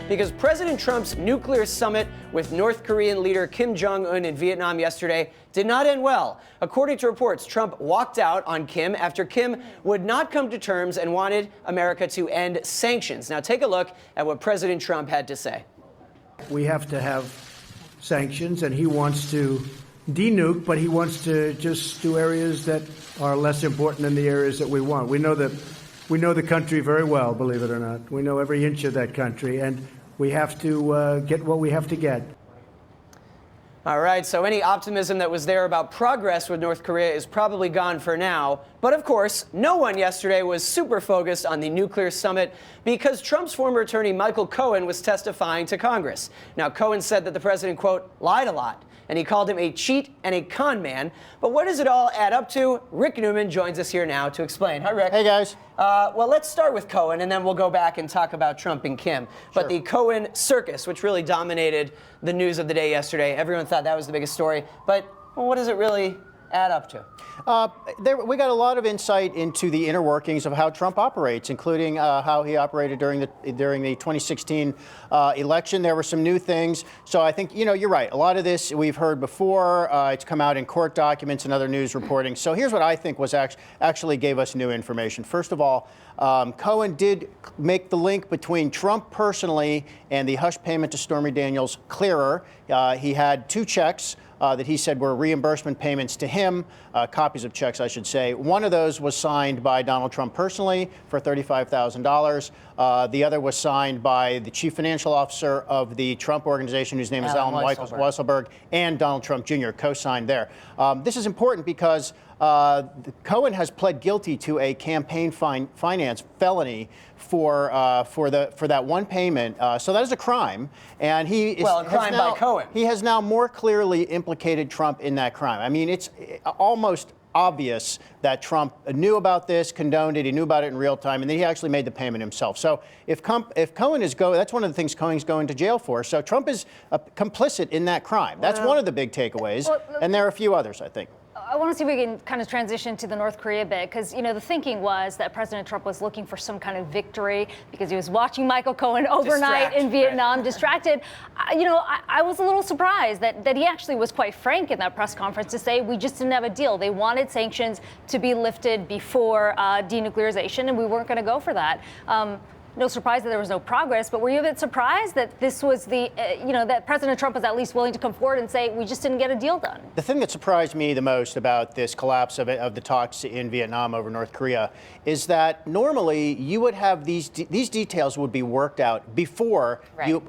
because President Trump's nuclear summit with North Korean leader Kim Jong-un in Vietnam yesterday did not end well. According to reports, Trump walked out on Kim after Kim would not come to terms and wanted America to end sanctions. Now take a look at what President Trump had to say. We have to have sanctions, and he wants to denuke, but he wants to just do areas that are less important than the areas that we want. We know the country very well, believe it or not. We know every inch of that country, and we have to get what we have to get. All right, so any optimism that was there about progress with North Korea is probably gone for now. But of course, no one yesterday was super focused on the nuclear summit because Trump's former attorney Michael Cohen was testifying to Congress. Now, Cohen said that the president, quote, lied a lot, and he called him a cheat and a con man. But what does it all add up to? Rick Newman joins us here now to explain. Hi, Rick. Hey, guys. Well, let's start with Cohen, and then we'll go back and talk about Trump and Kim. But the Cohen circus, which really dominated the news of the day yesterday, everyone thought that was the biggest story. But well, what does it really add up to? We got a lot of insight into the inner workings of how Trump operates, including how he operated during the 2016 election. There were some new things. So I think, you're right. A lot of this we've heard before. It's come out in court documents and other news reporting. So here's what I think was actually gave us new information. First of all, Cohen did make the link between Trump personally and the hush payment to Stormy Daniels clearer. He had two checks that he said were reimbursement payments to him, copies of checks, I should say. One of those was signed by Donald Trump personally for $35,000. The other was signed by the chief financial officer of the Trump organization, whose name is Alan Weisselberg, and Donald Trump Jr. co-signed there. This is important because Cohen has pled guilty to a campaign finance felony for that one payment. So that is a crime, and a crime by Cohen. He has now more clearly implicated Trump in that crime. I mean, it's almost obvious that Trump knew about this, condoned it, he knew about it in real time, and then he actually made the payment himself. So if Cohen is going, that's one of the things Cohen's going to jail for. So Trump is complicit in that crime. That's one of the big takeaways, and there are a few others, I think. I want to see if we can kind of transition to the North Korea bit, because, the thinking was that President Trump was looking for some kind of victory because he was watching Michael Cohen overnight in Vietnam, distracted. I was a little surprised that he actually was quite frank in that press conference to say we just didn't have a deal. They wanted sanctions to be lifted before denuclearization, and we weren't going to go for that. No surprise that there was no progress, but were you a bit surprised that this was that President Trump was at least willing to come forward and say, we just didn't get a deal done? The thing that surprised me the most about this collapse of the talks in Vietnam over North Korea is that normally you would have these details would be worked out before you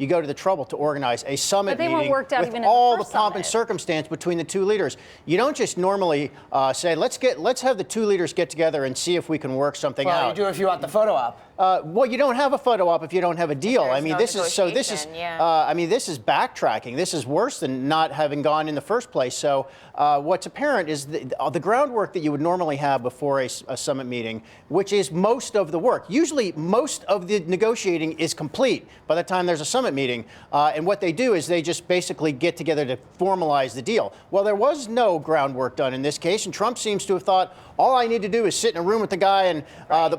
go to the trouble to organize a summit meeting with all the pomp and circumstance between the two leaders. You don't just normally say, let's have the two leaders get together and see if we can work something out. Well, you do if you want the photo op. Well, you don't have a photo op if you don't have a deal. I mean, this is backtracking. This is worse than not having gone in the first place. So what's apparent is the groundwork that you would normally have before a summit meeting, which is most of the work. Usually most of the negotiating is complete by the time there's a summit meeting. And what they do is they just basically get together to formalize the deal. Well, there was no groundwork done in this case, and Trump seems to have thought, all I need to do is sit in a room with the guy, and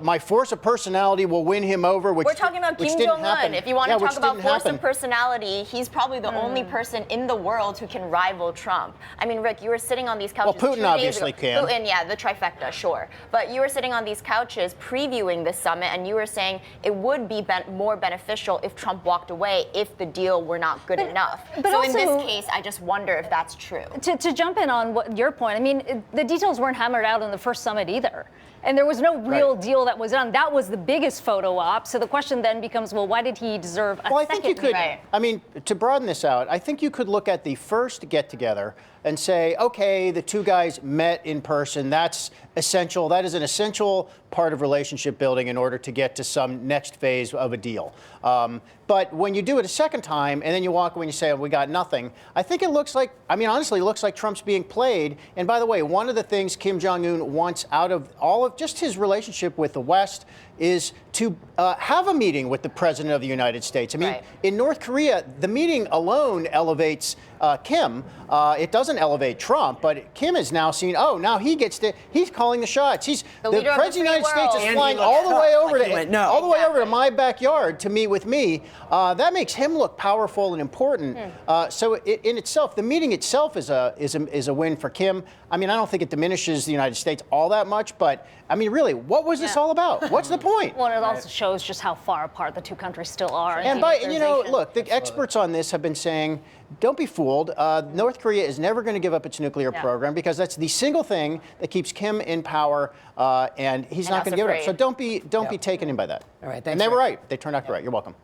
my force of personality will win him over. We're talking about Kim Jong-un. If you want to talk about force of personality, he's probably the only person in the world who can rival Trump. I mean, Rick, you were sitting on these couches. Well, Putin obviously can. Putin, the trifecta, sure. But you were sitting on these couches previewing this summit, and you were saying it would be more beneficial if Trump walked away if the deal were not good enough. But so also, in this case, I just wonder if that's true. To jump in on your point, I mean, the details weren't hammered out in the first summit either. And there was no real deal that was done. That was the biggest photo op. So the question then becomes, well, why did he deserve a second? Well, I think you could, I mean, to broaden this out, I think you could look at the first get-together and say, okay, the two guys met in person. That's essential. That is an essential part of relationship building in order to get to some next phase of a deal. But when you do it a second time and then you walk away and you say, oh, we got nothing, I think it looks like, honestly, it looks like Trump's being played. And by the way, one of the things Kim Jong-un wants out of all of just his relationship with the West is to have a meeting with the President of the United States. I mean, in North Korea, the meeting alone elevates Kim. It doesn't doesn't elevate Trump, but Kim is now seen, now he's calling the shots. The leader of President of the United States is And flying he looks all the way tough, over like he went, no. all the way over to my backyard to meet with me. That makes him look powerful and important. So in itself, the meeting itself is a win for Kim. I mean, I don't think it diminishes the United States all that much, but I mean, really, what was this all about? What's the point? Well, it also shows just how far apart the two countries still are. And look, the experts on this have been saying, don't be fooled. North Korea is never going to give up its nuclear program because that's the single thing that keeps Kim in power, and he's not going to give it up. So don't be taken in by that. All right, thanks, and they were Rick. right. They turned out right. You're welcome.